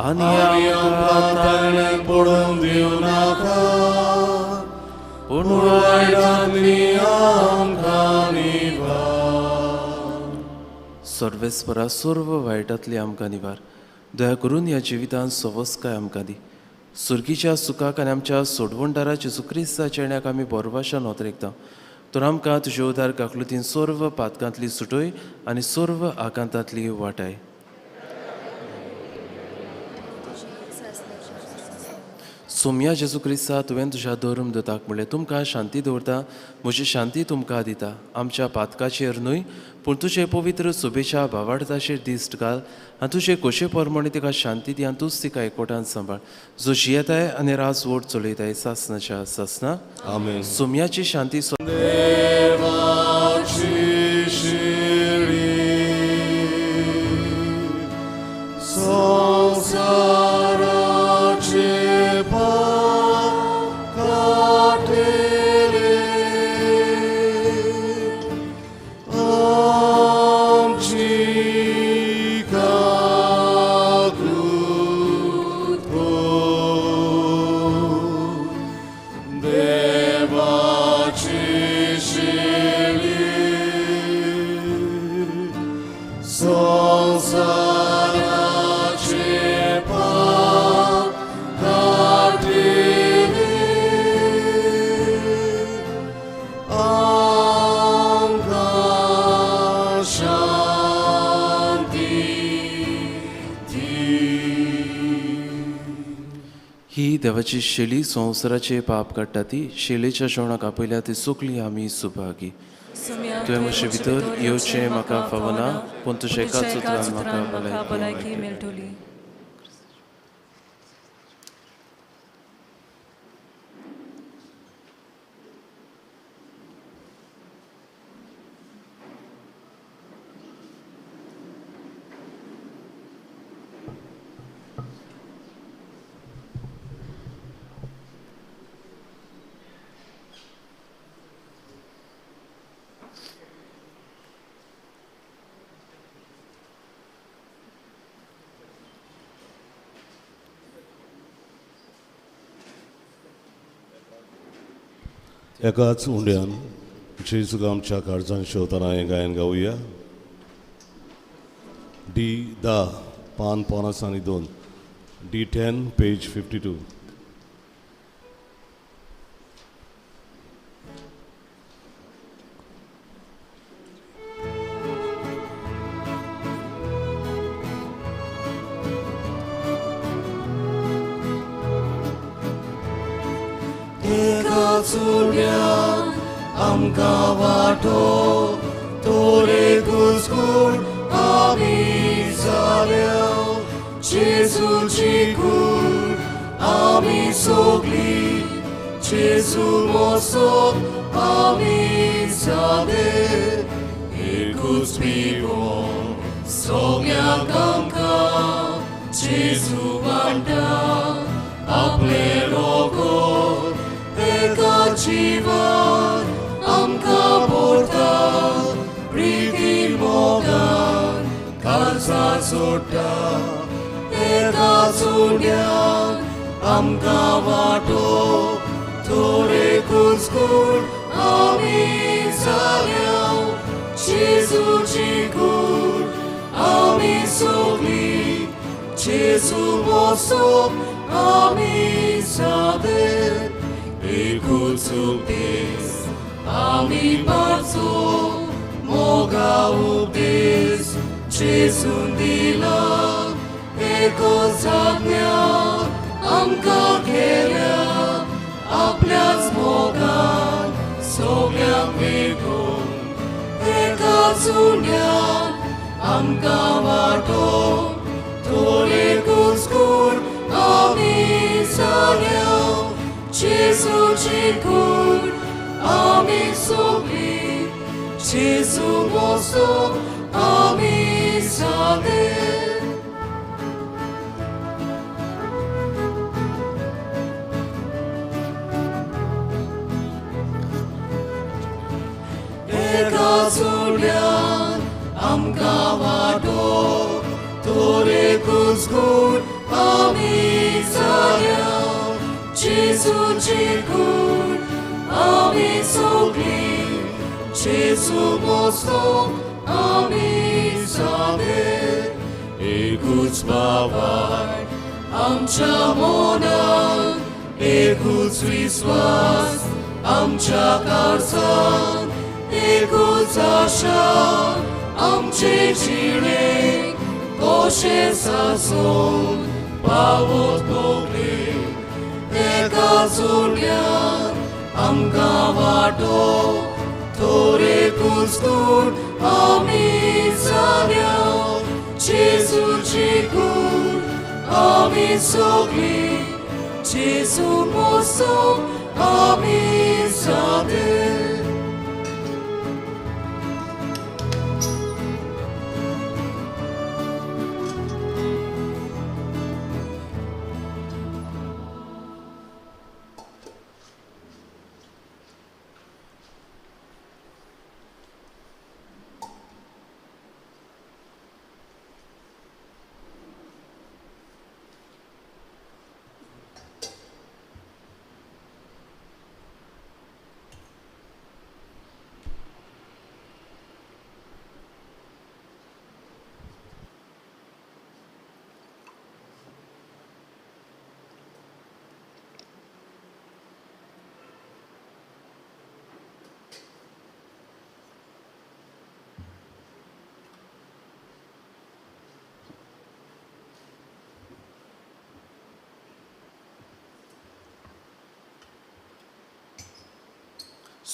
B: आनी आमकां ताळ्याक पडूंक दिवं नाका पूण वायटांतली आमकां निवार सर्वेस्परा सर्व वायटांतली आमकां निवार दया करून ह्या जिवितांत सवस्काय आमकां दी सुर्गीच्या सुखाक आनी आमच्या सोडवणदारा जेजू क्रिस्ताच्या येण्याक आमी बोरवाशान ओतरेकता तर आमकां तुजे उदार काकलुतीन सर्व पातकांतली सुटय आनी सर्व आकांतांतली वाटाय सोम्या जेजू क्रिस्ता तुवें तुज्या धर्म दोताक म्हणलें तुमकां शांती दवरता म्हजी शांती तुमकां दिता आमच्या पातकाचेर न्हय पूण तुजे पवित्र सुबेच्या भावार्थाचेर दिश्ट घाल आनी तुजे खोशे प्रमाणे तिका शांती दी आनी तूंच तिका एकवटान सांबाळ जो जियेताय आनी रास वोट चलयताय सासनाच्या सासना
C: आमेन
B: सोम्याची शांती ही देवाची शेली संवसाराचे पाप काडटा ती शेलेच्या जेवणाक आपयल्या ती सुकली आमी सुभागी तुवें म्हजे भितर येवचें म्हाका फावना पूण तुज्या एकाच उतरान म्हाका भलायकी
E: मेळटली.
C: एकाच उंड्यान जेजूक आमच्या काळजान शेवतना हें गायन गावुया. D10 पान 52 D10 पेज 52.
A: एकाच उंड्यान आमकां वाटो तोरे घुसघूट आमी जाल्या जेजूची कूड आमी सोगली जेजू मोसोप आमी जाले एकूच पिवो सगळ्यांक आमकां जेजू वांटा आपले रोगो एका जीवन आमकां बोरता प्रिती मोगान काळजा जोडटा एका उंड्यान आमकां वाटो तोरे घुसघूट आमी जाल्या जेजूची कूड आमी सोगली जेजू मोसोप आमी जाले एकूच उपदेश आमी पाचो मोगा उपदेश जेजून दिला एकूच आज्ञा आमकां केल्या आपल्याच मोगान सगळ्यांक मेळून एकाच उंड्यान आमकां वाटो तोरे घुसघूट आमी जाल्या जेजूची कूड आमी सोगली जेजू मोसोप आमी जाले एकाच उंड्यान आमकां वाटो तोरे घुसघूट आमी जाल्या जेजूची कूड आमी सोगली जेजू मोसोप आमी जाले एकूच बाबाय आमच्या मोनान एकूच विस्वास आमच्या काळजान एकूच आशा आमचे जिणे कशें सासून पावत भोगले एकाच उंड्यान आमकां वाटो तोरे घुसघूट आमी जाल्या जेजूची कूड आमी सोगली जेजू मोसोप आमी जाले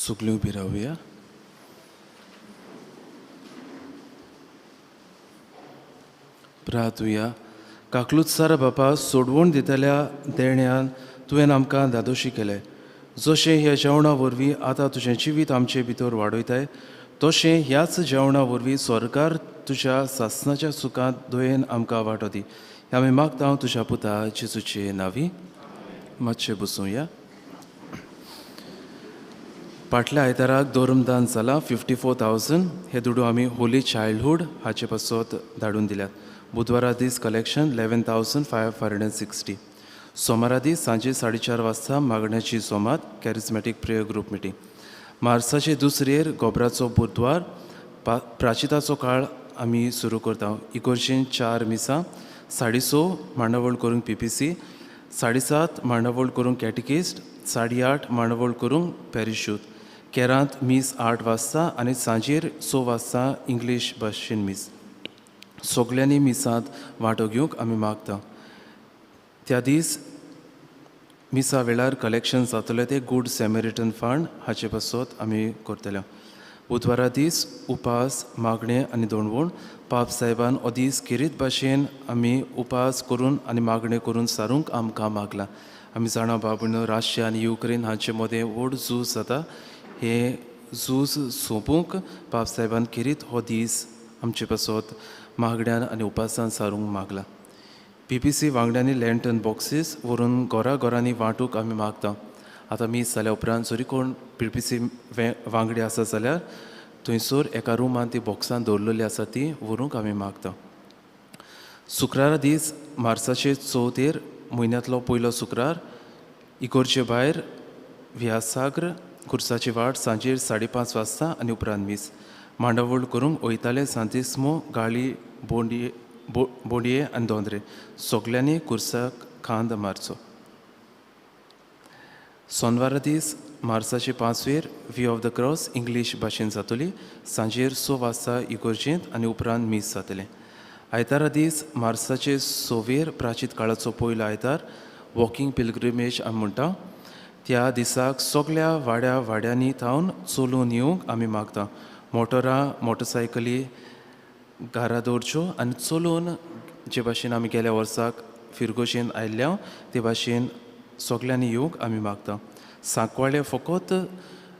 B: सुकली उबी रावया. प्रार्थुया. काकलूत सारा बापा सोडवून दितल्या देण्यान तुवें आमकां दादोशी केले. जशें ह्या जेवणा वरवीं आतां तुजें जिवीत आमचे भितर वाडयताय तशें ह्याच जेवणा वरवीं स्वर्गार तुज्या सासणाच्या सुखांत दोयेन आमकां वांटो दी. आमी मागता तुज्या पुता जेजूचे नांवी. मातशें बसूया. फाटल्या आयताराक दोरमदान जालां 54,000. हे दुडू आमी होली चायल्डहूड हाचे पासत धाडून दिल्यात. बुधवारा दीस कलेक्शन 11,560. सोमारा दीस सांजे 4:30 वाजता मागण्याची सोमात कॅरिझमॅटीक प्रेयर ग्रूप मिटींग. मार्चाचे दुसरेर गोबराचो बुधवार प्राचिताचो काळ आमी सुरू करता. इगोर्जेन 4 मिसां 6:30 मांडावळ करूंक PPC, 7:30 मांडावळ करूंक कॅटिकिस्ट, 8:30 मांडावळ करूंक पॅरिशूट. केरांत मीस 8 वाजता आनी सांजेर 6 वाजता इंग्लीश भाशेन मीस. सगल्यांनी मिसांत वांटो घेवंक आमी मागता. त्या दीस मिसा वेळार कलेक्शन जातलें ते गूड सॅमेरिटन फंड हाचे पासत आमी करतले. बुधवारा दीस उपास, मागणे आनी दोणवण. पाप साहेबान हो दीस किरीत भाशेन आमी उपास करून आनी मागणे करून सारूंक आमकां मागला. आमी जाणा बाबून रशिया आनी युक्रेन हांचे मदें व्हड झूज जाता. हे झूज सोंपूंक पाप साहेबान किरीत हो दीस आमचे पासत मागण्यान आनी उपासान सारूंक मागला. PPC वांगड्यांनी लँटन बॉक्सीस व्हरून घरांनी वांटूंक आमी मागता. आतां मीस जाल्या उपरांत जरी कोण PPC वांगडी आसा जाल्यार थंयसर एका रुमान ती बॉक्सान दवरलेली आसा ती व्हरूंक आमी मागता. शुक्रारा दीस मार्चाचे 4 म्हयन्यांतलो पयलो शुक्रार इगोर्जे भायर व्यासाग्र खुर्साची वाट सांजेर 5:30 वाजता आनी उपरांत मीस. मांडावळ करूंक वयताले सांतिस्मो गाळी बोंडये आनी दोंदरे. सगल्यांनी खुर्साक खांद मारचो. सोनवारा दीस मार्चाचे 5 Way of the Cross English भाशेन जातली. सांजेर 6 वाजता इगोर्जेंत आनी उपरांत मीस जातलें. आयतारा दीस मार्चाचे 6 प्राचीत काळाचो पयलो आयतार वॉकिंग पिलग्रिमेज आमी म्हणटा. त्या दिसाक सगळ्या वाड्यांनी थावन चलून येवंक आमी मागता. मोटरसायकली घरा दवरच्यो आनी चलून जे भाशेन आमी गेल्या वर्साक फिरगोशेन आयिल्ल्या ते भाशेन सगल्यांनी येवंक आमी मागता. सांकवाळे फकत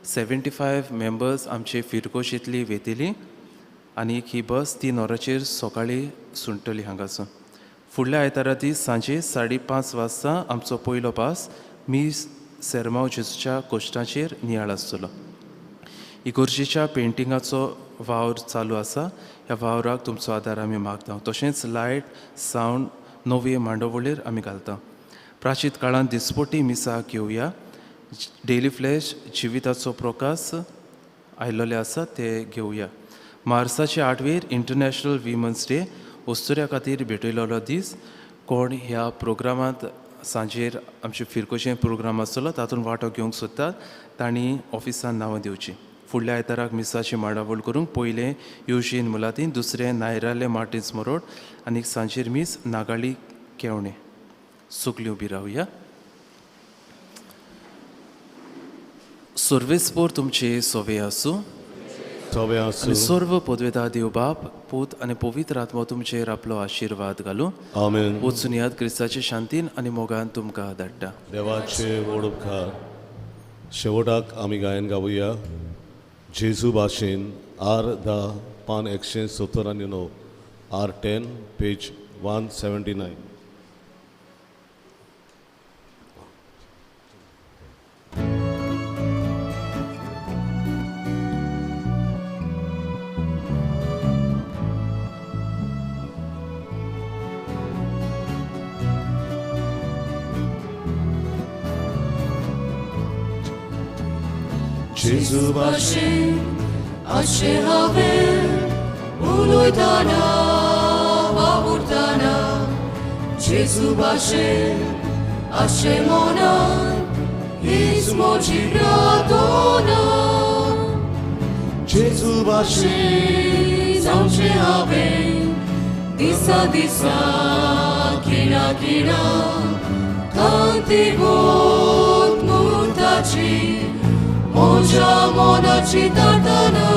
B: 75 मेंबर्स आमचे फिरगोशेंतली वेतेली आनी ही बस 3 वरांचेर सकाळीं सुंटली हांगासून. फुडल्या आयतारा दीस सांजे 5:30 वाजता आमचो पयलो पास मीस सेरमांव जेजूच्या कोश्टाचेर नियाळ आसतलो. इगोर्जेच्या पेंटिंगाचो वावर चालू आसा. ह्या वावराक तुमचो आदार आमी मागता. तशेंच लायट सावंड नवे मांडवळेर आमी घालता. प्राचीत काळांत दिसपट्टी मिसाक घेवया. डेली फ्लॅश जिविताचो प्रकाश आयिल्ले आसा ते घेवया. मार्चाचे 8 इंटरनॅशनल विमन्स डे वस्तुऱ्या खातीर भेटयलेलो दीस. कोण ह्या प्रोग्रामांत सांजेर आमचे फिरकोशें प्रोग्राम आसतलो तातूंत वांटो घेवंक सोदतात तांणी ऑफिसान नांवां दिवची. फुडल्या आयताराक मिसाची मांडावळ करूंक पयलें युजीन मुलातीन, दुसरें नायराले मार्टिन्स मोरोड आनी सांजेर मीस नागाळी केवणे. सुकली उबी रावया. सर्वेस्पोर तुमचे सोवे आसूं. आनी सर्व पदवेदार देव बाप, पूत आनी पवित्र आत्मा तुमचेर आपलो आशिर्वाद घालूं.
C: आमेन.
B: वचून याद क्रिस्ताचे शांतीन आनी मोगान तुमकां धाडटा.
C: देवाचे व्हड उपकार. शेवटाक आमी गायन गावया. जेजू भाशेन R10 पान 179 R10 पेज 179.
A: जेजू भाशेन अशें हांवें उलयतना वावुरतना जेजू भाशेन अशें मनान हीच म्हजी प्रार्थना. जेजू भाशेन जावचें हांवें दिसा दिसा खिणा खिणा कांती गोत मुताची. Oh, म्हज्या मोनाची ताटना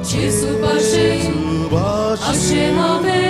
A: जेजू भाशेन अशें हांवें